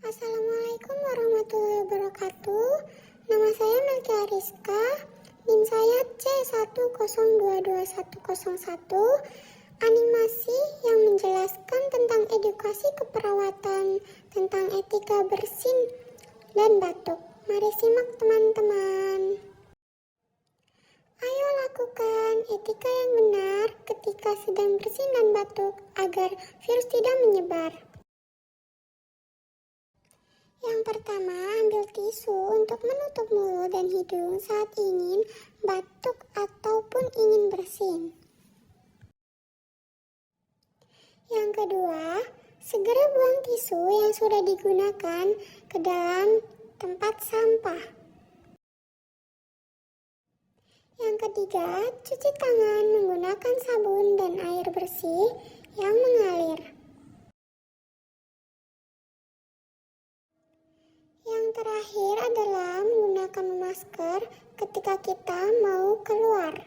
Assalamualaikum warahmatullahi wabarakatuh. Nama saya Melki Ariska. NIM saya C10222101. Animasi yang menjelaskan tentang edukasi keperawatan, tentang etika bersin dan batuk. Mari simak teman-teman. Ayo lakukan etika yang benar ketika sedang bersin dan batuk agar virus tidak menyebar. Yang pertama, ambil tisu untuk menutup mulut dan hidung saat ingin batuk ataupun ingin bersin. Yang kedua, segera buang tisu yang sudah digunakan ke dalam tempat sampah. Yang ketiga, cuci tangan menggunakan sabun dan air bersih yang mengalir. Yang terakhir adalah menggunakan masker ketika kita mau keluar.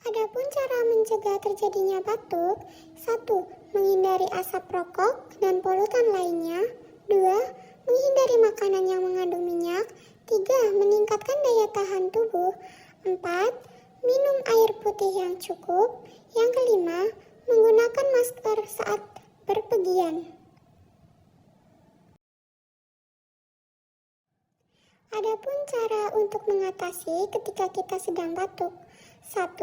Adapun cara mencegah terjadinya batuk: 1. Menghindari asap rokok dan polutan lainnya. 2. Menghindari makanan yang mengandung minyak. 3. Meningkatkan daya tahan tubuh. 4. Minum air putih yang cukup. Yang kelima, menggunakan masker saat berpergian. Adapun cara untuk mengatasi ketika kita sedang batuk: 1.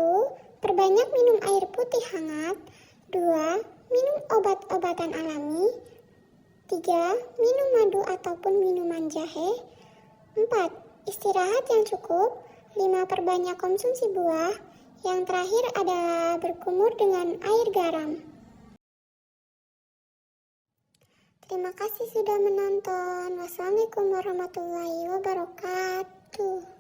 Perbanyak minum air putih hangat. 2. Minum obat-obatan alami. 3. Minum madu ataupun minuman jahe. 4. Istirahat yang cukup. 5. Perbanyak konsumsi buah. Yang terakhir adalah berkumur dengan air garam. Terima kasih sudah menonton. Wassalamualaikum warahmatullahi wabarakatuh.